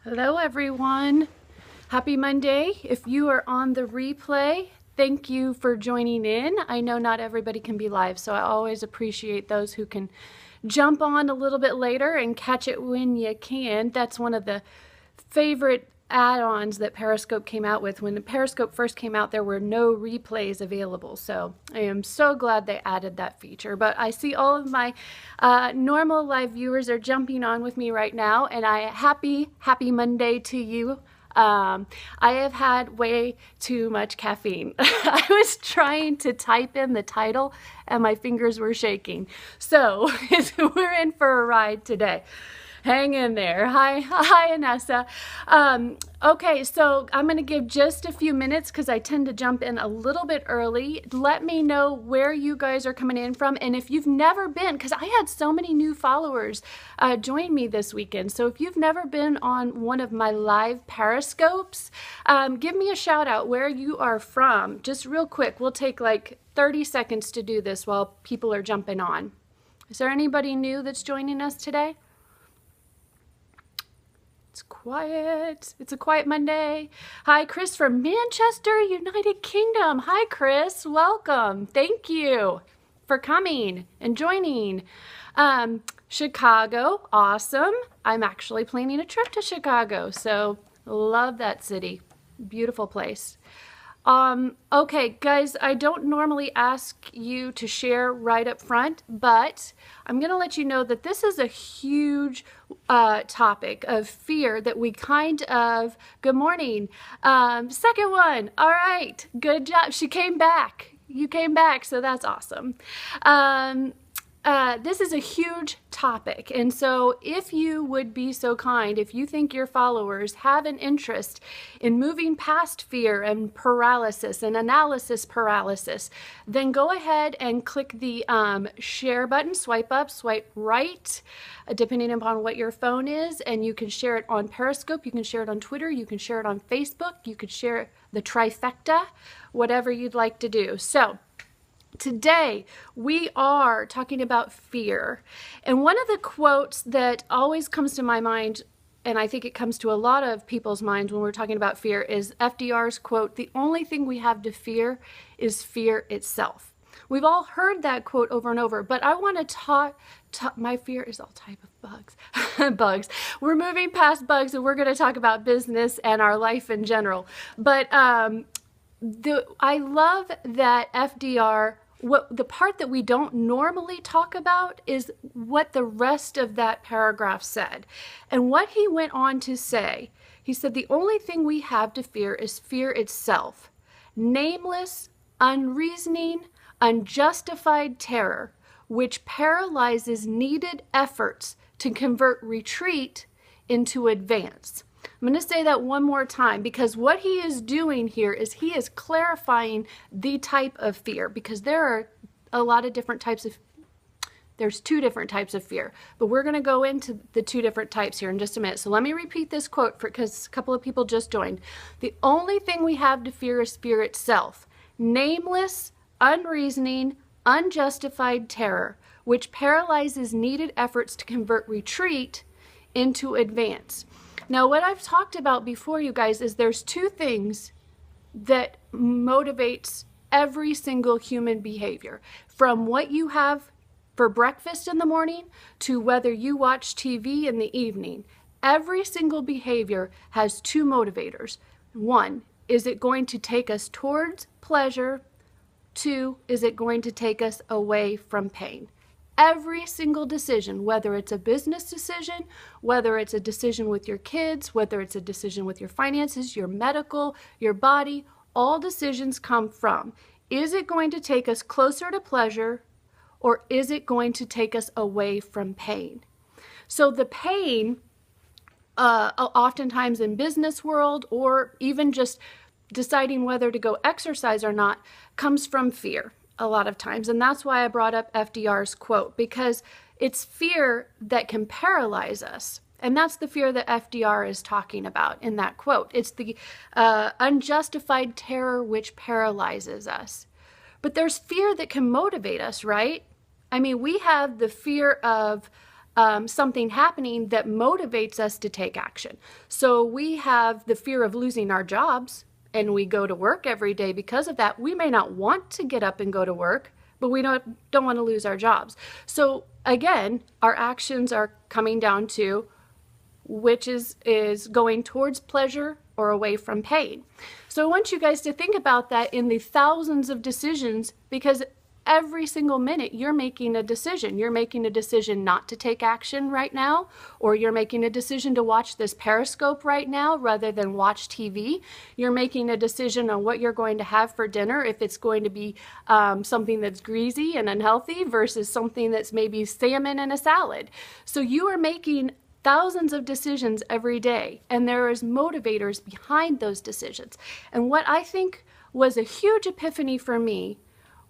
Hello everyone. Happy Monday. If you are on the replay, thank you for joining in. I know not everybody can be live, so I always appreciate those who can jump on a little bit later and catch it when you can. That's one of the favorite add-ons that Periscope came out with. When the Periscope first came out, there were no replays available, so I am so glad they added that feature. But I see all of my normal live viewers are jumping on with me right now, and happy Monday to you. I have had way too much caffeine. I was trying to type in the title and my fingers were shaking. So we're in for a ride today. Hang in there. Hi, Anessa. Okay, so I'm going to give just a few minutes because I tend to jump in a little bit early. Let me know where you guys are coming in from, and if you've never been, because I had so many new followers join me this weekend. So if you've never been on one of my live Periscopes, give me a shout out where you are from. Just real quick, we'll take like 30 seconds to do this while people are jumping on. Is there anybody new that's joining us today? It's quiet. It's a quiet Monday. Hi, Chris from Manchester, United Kingdom. Hi, Chris. Welcome. Thank you for coming and joining. Chicago. Awesome. I'm actually planning a trip to Chicago, so love that city. Beautiful place. Okay, guys, I don't normally ask you to share right up front, but I'm going to let you know that this is a huge topic of fear that we kind of, good morning, second one, all right, good job, she came back, you came back, so that's awesome. This is a huge topic, and so if you would be so kind, if you think your followers have an interest in moving past fear and paralysis and analysis paralysis, then go ahead and click the share button, swipe up, swipe right, depending upon what your phone is, and you can share it on Periscope, you can share it on Twitter, you can share it on Facebook, you could share the trifecta, whatever you'd like to do. So today, we are talking about fear. And one of the quotes that always comes to my mind, and I think it comes to a lot of people's minds when we're talking about fear, is FDR's quote, "The only thing we have to fear is fear itself." We've all heard that quote over and over, but I want to talk, my fear is all type of bugs. Bugs. We're moving past bugs and we're going to talk about business and our life in general. But I love that FDR, the part that we don't normally talk about is what the rest of that paragraph said. And what he went on to say, he said, "The only thing we have to fear is fear itself. Nameless, unreasoning, unjustified terror, which paralyzes needed efforts to convert retreat into advance." I'm going to say that one more time, because what he is doing here is he is clarifying the type of fear, because there are a lot of different types of, there's two different types of fear, but we're going to go into the two different types here in just a minute. So let me repeat this quote because a couple of people just joined. "The only thing we have to fear is fear itself. Nameless, unreasoning, unjustified terror, which paralyzes needed efforts to convert retreat into advance." Now, what I've talked about before, you guys, is there's two things that motivates every single human behavior. From what you have for breakfast in the morning to whether you watch TV in the evening. Every single behavior has two motivators. One, is it going to take us towards pleasure? Two, is it going to take us away from pain? Every single decision, whether it's a business decision, whether it's a decision with your kids, whether it's a decision with your finances, your medical, your body, all decisions come from, is it going to take us closer to pleasure, or is it going to take us away from pain? So the pain, oftentimes in business world, or even just deciding whether to go exercise or not, comes from fear a lot of times. And that's why I brought up FDR's quote, because it's fear that can paralyze us. And that's the fear that FDR is talking about in that quote. It's the unjustified terror which paralyzes us. But there's fear that can motivate us, right? I mean, we have the fear of something happening that motivates us to take action. So we have the fear of losing our jobs, and we go to work every day because of that. We may not want to get up and go to work, but we don't want to lose our jobs. So again, our actions are coming down to which is going towards pleasure or away from pain. So I want you guys to think about that in the thousands of decisions, because every single minute you're making a decision. You're making a decision not to take action right now, or you're making a decision to watch this Periscope right now rather than watch TV. You're making a decision on what you're going to have for dinner, if it's going to be something that's greasy and unhealthy versus something that's maybe salmon and a salad. So you are making thousands of decisions every day, and there is motivators behind those decisions. And what I think was a huge epiphany for me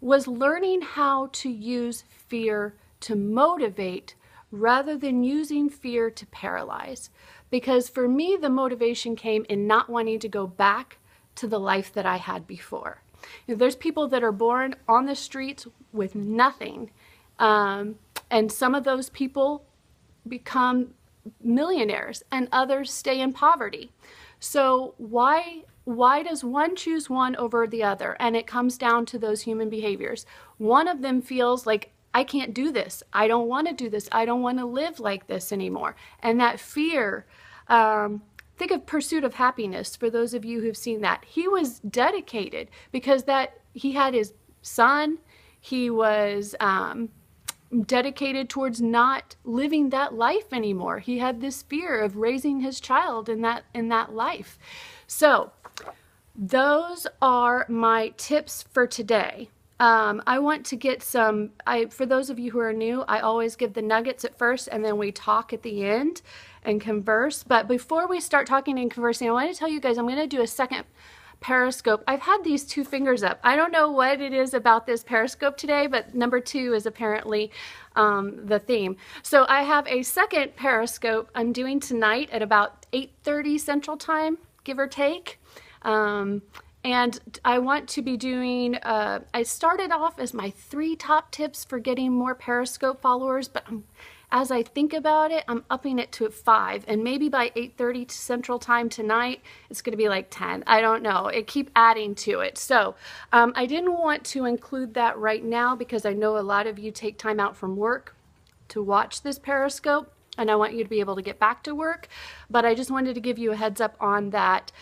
was learning how to use fear to motivate rather than using fear to paralyze. Because for me, the motivation came in not wanting to go back to the life that I had before. You know, there's people that are born on the streets with nothing, and some of those people become millionaires and others stay in poverty. So why does one choose one over the other? And it comes down to those human behaviors. One of them feels like, I can't do this. I don't want to do this. I don't want to live like this anymore. And that fear, think of Pursuit of Happiness, for those of you who've seen that. He was dedicated because he had his son. He was dedicated towards not living that life anymore. He had this fear of raising his child in that life. So those are my tips for today. I want to get for those of you who are new, I always give the nuggets at first and then we talk at the end and converse. But before we start talking and conversing, I want to tell you guys, I'm going to do a second Periscope. I've had these two fingers up. I don't know what it is about this Periscope today, but number 2 is apparently the theme. So I have a second Periscope I'm doing tonight at about 8:30 Central Time, give or take. And I want to be doing, I started off as my 3 top tips for getting more Periscope followers, but as I think about it, I'm upping it to 5, and maybe by 8:30 Central Time tonight, it's going to be like 10. I don't know. It keep adding to it. So I didn't want to include that right now because I know a lot of you take time out from work to watch this Periscope, and I want you to be able to get back to work. But I just wanted to give you a heads up on that.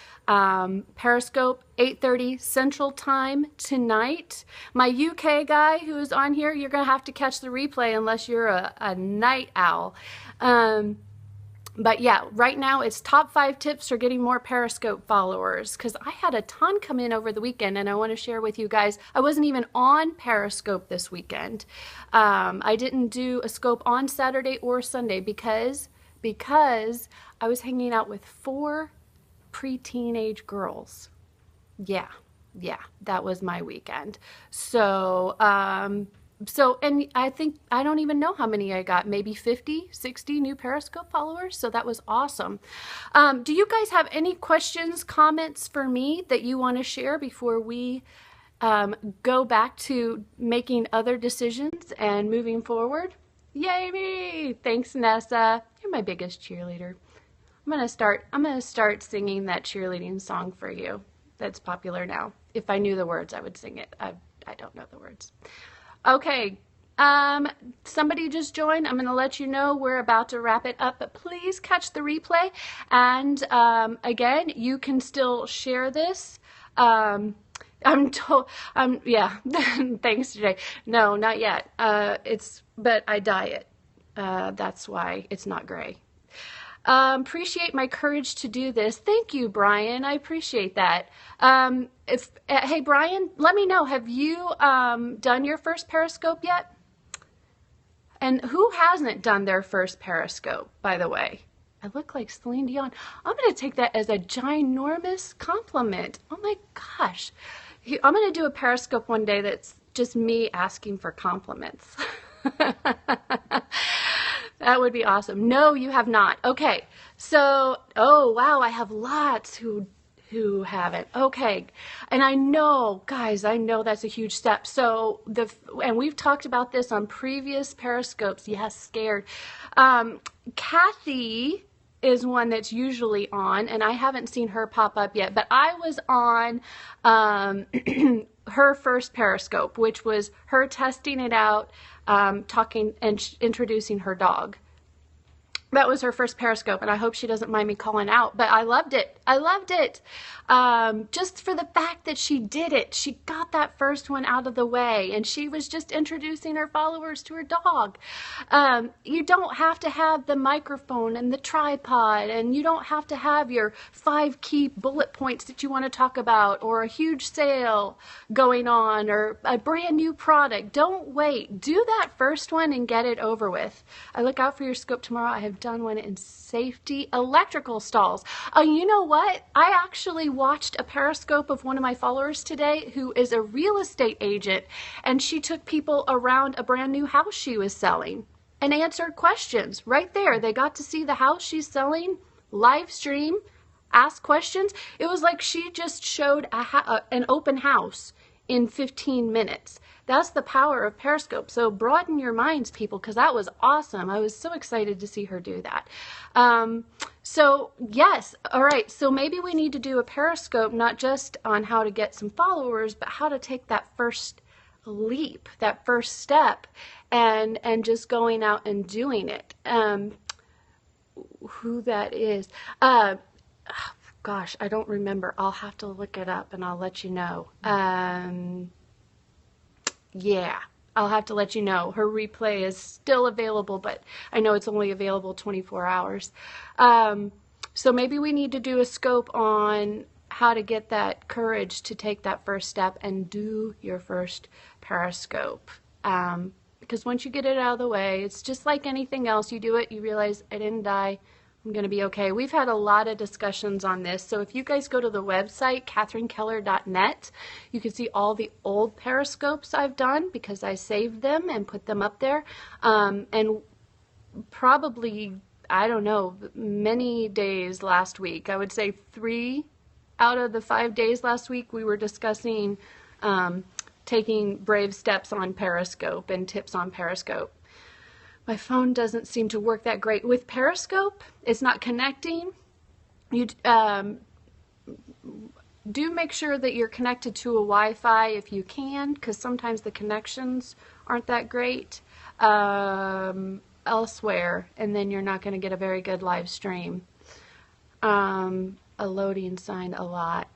Periscope, 8:30 Central Time tonight. My UK guy who is on here, you're going to have to catch the replay unless you're a night owl. But yeah, right now it's top 5 tips for getting more Periscope followers, because I had a ton come in over the weekend and I want to share with you guys. I wasn't even on Periscope this weekend. I didn't do a scope on Saturday or Sunday because I was hanging out with 4 pre-teenage girls. Yeah, that was my weekend. So, and I don't even know how many I got, maybe 50, 60 new Periscope followers. So that was awesome. Do you guys have any questions, comments for me that you want to share before we go back to making other decisions and moving forward? Yay me! Thanks, Nessa. You're my biggest cheerleader. I'm gonna start singing that cheerleading song for you that's popular now. If I knew the words, I would sing it. I don't know the words. Okay, somebody just joined. I'm gonna let you know we're about to wrap it up, but please catch the replay. And again, you can still share this. Yeah, thanks, Jay. No, not yet. But I dye it. That's why it's not gray. Appreciate my courage to do this. Thank you, Brian. I appreciate that. Hey, Brian, let me know. Have you done your first Periscope yet? And who hasn't done their first Periscope, by the way? I look like Celine Dion. I'm going to take that as a ginormous compliment. Oh my gosh. I'm going to do a Periscope one day that's just me asking for compliments. That would be awesome. No, you have not. Okay. So, oh wow, I have lots who who haven't. Okay. And I know, guys, I know that's a huge step. So and we've talked about this on previous Periscopes. Yes, scared. Kathy is one that's usually on, and I haven't seen her pop up yet, but I was on her first Periscope, which was her testing it out, talking and introducing her dog. That was her first Periscope, and I hope she doesn't mind me calling out, but I loved it. I loved it. Just for the fact that she did it. She got that first one out of the way, and she was just introducing her followers to her dog. You don't have to have the microphone and the tripod, and you don't have to have your 5 key bullet points that you want to talk about, or a huge sale going on, or a brand new product. Don't wait. Do that first one and get it over with. I look out for your scope tomorrow. I have done one in safety electrical stalls. You know what? I actually watched a Periscope of one of my followers today who is a real estate agent, and she took people around a brand new house she was selling and answered questions right there. They got to see the house she's selling, live stream, ask questions. It was like she just showed an open house in 15 minutes. That's the power of Periscope. So broaden your minds, people, because that was awesome. I was so excited to see her do that. So yes, all right. So maybe we need to do a Periscope, not just on how to get some followers, but how to take that first leap, that first step, and just going out and doing it. Who that is. Gosh, I don't remember. I'll have to look it up and I'll let you know. Yeah, I'll have to let you know. Her replay is still available, but I know it's only available 24 hours. So maybe we need to do a scope on how to get that courage to take that first step and do your first Periscope. Because once you get it out of the way, it's just like anything else. You do it, you realize I didn't die. I'm going to be okay. We've had a lot of discussions on this. So if you guys go to the website, katherinekeller.net, you can see all the old Periscopes I've done because I saved them and put them up there. And probably, I don't know, many days last week, I would say 3 out of the 5 days last week, we were discussing taking brave steps on Periscope and tips on Periscope. My phone doesn't seem to work that great. With Periscope, it's not connecting. You do make sure that you're connected to a Wi-Fi if you can, because sometimes the connections aren't that great elsewhere, and then you're not going to get a very good live stream. A loading sign a lot.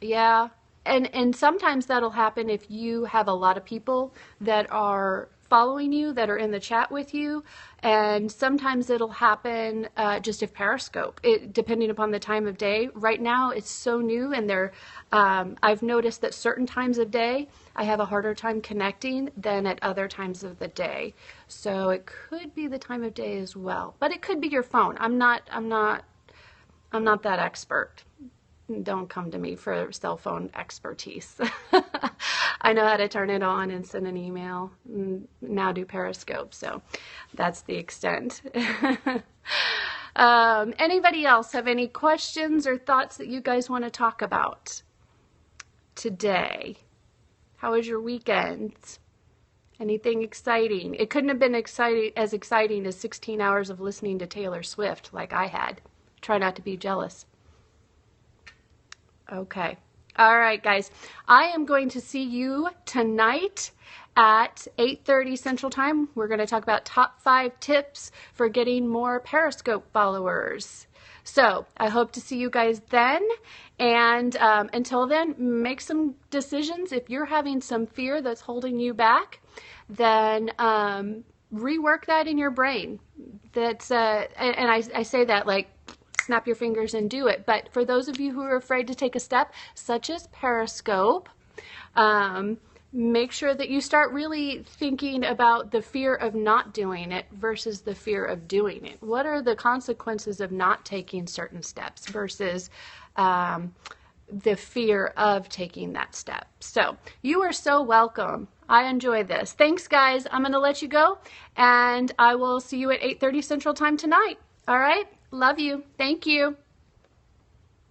Yeah, and sometimes that'll happen if you have a lot of people that are following you, that are in the chat with you, and sometimes it'll happen just if Periscope, depending upon the time of day. Right now it's so new, and I've noticed that certain times of day I have a harder time connecting than at other times of the day. So it could be the time of day as well, but it could be your phone. I'm not that expert. Don't come to me for cell phone expertise. I know how to turn it on and send an email, and now do Periscope, so that's the extent. Anybody else have any questions or thoughts that you guys want to talk about today? How was your weekend? Anything exciting? It couldn't have been as exciting as 16 hours of listening to Taylor Swift like I had. Try not to be jealous. Okay. All right, guys. I am going to see you tonight at 8:30 Central Time. We're going to talk about top 5 tips for getting more Periscope followers. So I hope to see you guys then. And until then, make some decisions. If you're having some fear that's holding you back, then rework that in your brain. That's and I say that like, snap your fingers and do it. But for those of you who are afraid to take a step, such as Periscope, make sure that you start really thinking about the fear of not doing it versus the fear of doing it. What are the consequences of not taking certain steps versus the fear of taking that step? So you are so welcome. I enjoy this. Thanks, guys. I'm going to let you go, and I will see you at 8:30 Central Time tonight. All right? Love you. Thank you.